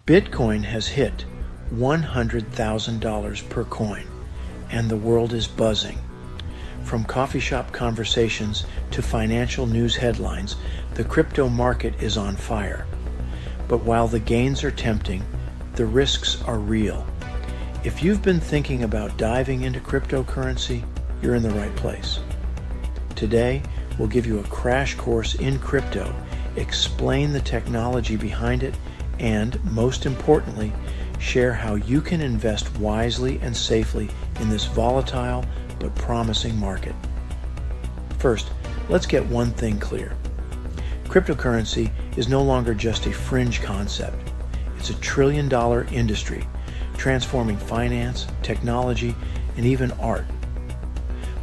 Bitcoin has hit $100,000 per coin, and the world is buzzing. From coffee shop conversations to financial news headlines, the crypto market is on fire. But while the gains are tempting, the risks are real. If you've been thinking about diving into cryptocurrency, you're in the right place. Today, we'll give you a crash course in crypto, explain the technology behind it, and, most importantly, share how you can invest wisely and safely in this volatile but promising market. First, let's get one thing clear. Cryptocurrency is no longer just a fringe concept. It's a trillion-dollar industry, transforming finance, technology, and even art.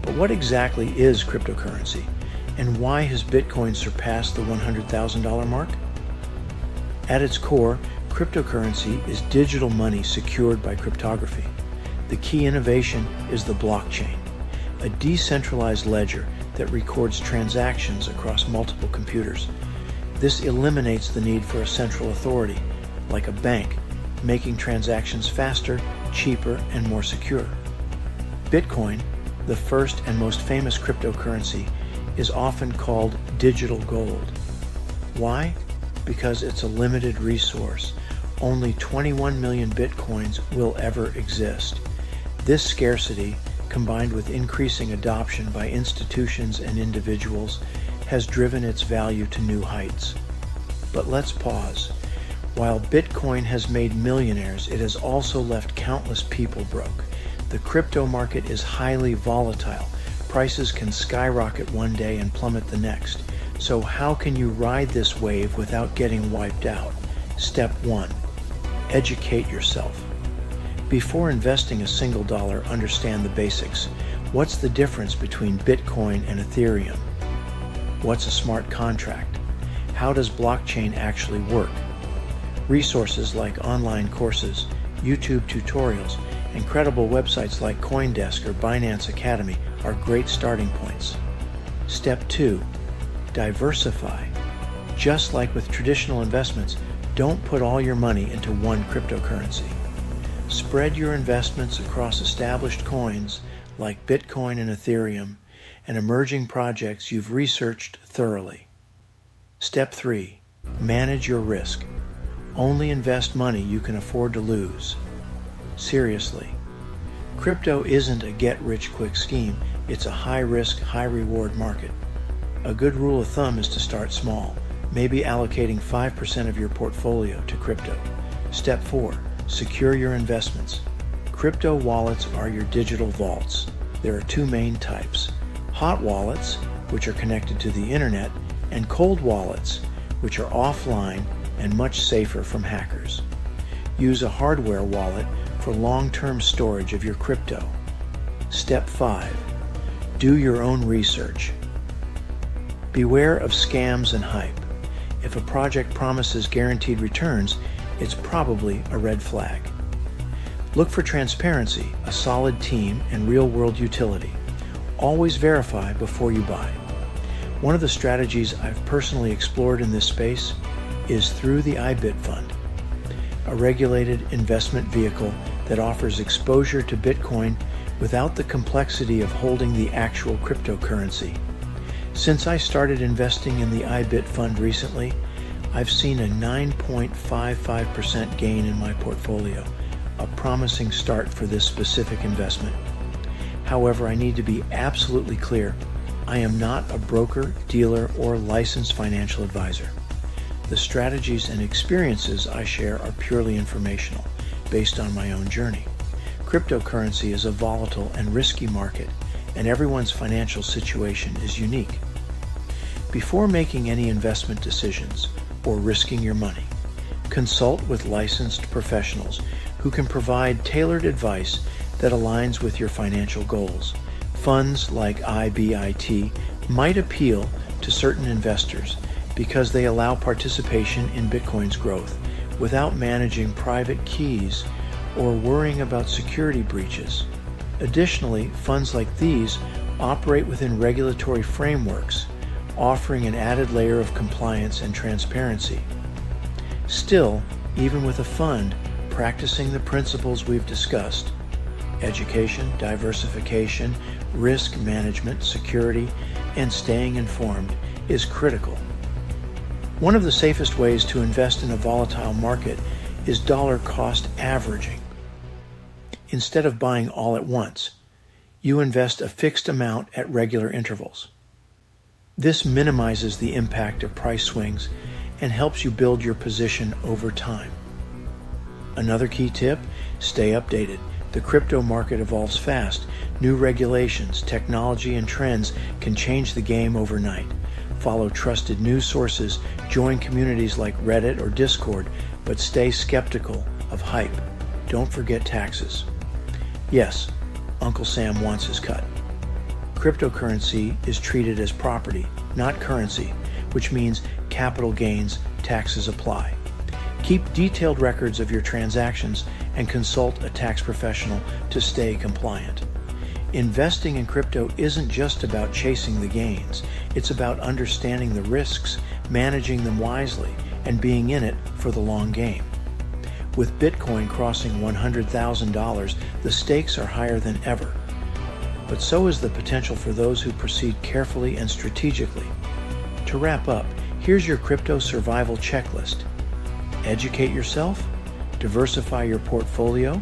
But what exactly is cryptocurrency, and why has Bitcoin surpassed the $100,000 mark? At its core, cryptocurrency is digital money secured by cryptography. The key innovation is the blockchain, a decentralized ledger that records transactions across multiple computers. This eliminates the need for a central authority, like a bank, making transactions faster, cheaper, and more secure. Bitcoin, the first and most famous cryptocurrency, is often called digital gold. Why? Because it's a limited resource. Only 21 million Bitcoins will ever exist. This scarcity, combined with increasing adoption by institutions and individuals, has driven its value to new heights. But let's pause. While Bitcoin has made millionaires, it has also left countless people broke. The crypto market is highly volatile. Prices can skyrocket one day and plummet the next. So how can you ride this wave without getting wiped out? Step 1. Educate yourself. Before investing a single dollar, understand the basics. What's the difference between Bitcoin and Ethereum? What's a smart contract? How does blockchain actually work? Resources like online courses, YouTube tutorials, and credible websites like CoinDesk or Binance Academy are great starting points. Step 2. Diversify. Just like with traditional investments, don't put all your money into one cryptocurrency. Spread your investments across established coins like Bitcoin and Ethereum and emerging projects you've researched thoroughly. Step 3. Manage your risk. Only invest money you can afford to lose. Seriously. Crypto isn't a get-rich-quick scheme. It's a high-risk, high-reward market. A good rule of thumb is to start small, maybe allocating 5% of your portfolio to crypto. Step 4. Secure your investments. Crypto wallets are your digital vaults. There are two main types: hot wallets, which are connected to the internet, and cold wallets, which are offline and much safer from hackers. Use a hardware wallet for long-term storage of your crypto. Step 5. Do your own research. Beware of scams and hype. If a project promises guaranteed returns, it's probably a red flag. Look for transparency, a solid team, and real-world utility. Always verify before you buy. One of the strategies I've personally explored in this space is through the IBIT Fund, a regulated investment vehicle that offers exposure to Bitcoin without the complexity of holding the actual cryptocurrency. Since I started investing in the IBIT Fund recently, I've seen a 9.55% gain in my portfolio, a promising start for this specific investment. However, I need to be absolutely clear, I am not a broker, dealer, or licensed financial advisor. The strategies and experiences I share are purely informational, based on my own journey. Cryptocurrency is a volatile and risky market, and everyone's financial situation is unique. Before making any investment decisions or risking your money, consult with licensed professionals who can provide tailored advice that aligns with your financial goals. Funds like IBIT might appeal to certain investors because they allow participation in Bitcoin's growth without managing private keys or worrying about security breaches. Additionally, funds like these operate within regulatory frameworks, offering an added layer of compliance and transparency. Still, Even with a fund, practicing the principles we've discussed, education, diversification, risk management, security, and staying informed, is critical. One of the safest ways to invest in a volatile market is dollar cost averaging. Instead of buying all at once, you invest a fixed amount at regular intervals. This minimizes the impact of price swings and helps you build your position over time. Another key tip, stay updated. The crypto market evolves fast. New regulations, technology, and trends can change the game overnight. Follow trusted news sources, join communities like Reddit or Discord, but stay skeptical of hype. Don't forget taxes. Yes, Uncle Sam wants his cut. Cryptocurrency is treated as property, not currency, which means capital gains taxes apply. Keep detailed records of your transactions and consult a tax professional to stay compliant. Investing in crypto isn't just about chasing the gains. It's about understanding the risks, managing them wisely, and being in it for the long game. With Bitcoin crossing $100,000, the stakes are higher than ever. But so is the potential for those who proceed carefully and strategically. To wrap up, here's your crypto survival checklist. Educate yourself, diversify your portfolio,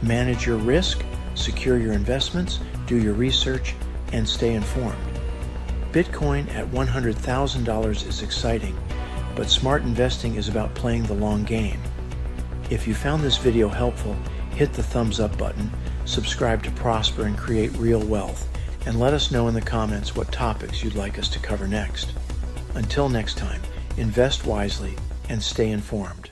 manage your risk, secure your investments, do your research, and stay informed. Bitcoin at $100,000 is exciting, but smart investing is about playing the long game. If you found this video helpful, hit the thumbs up button, subscribe to Prosper and Create Real Wealth, and let us know in the comments what topics you'd like us to cover next. Until next time, invest wisely and stay informed.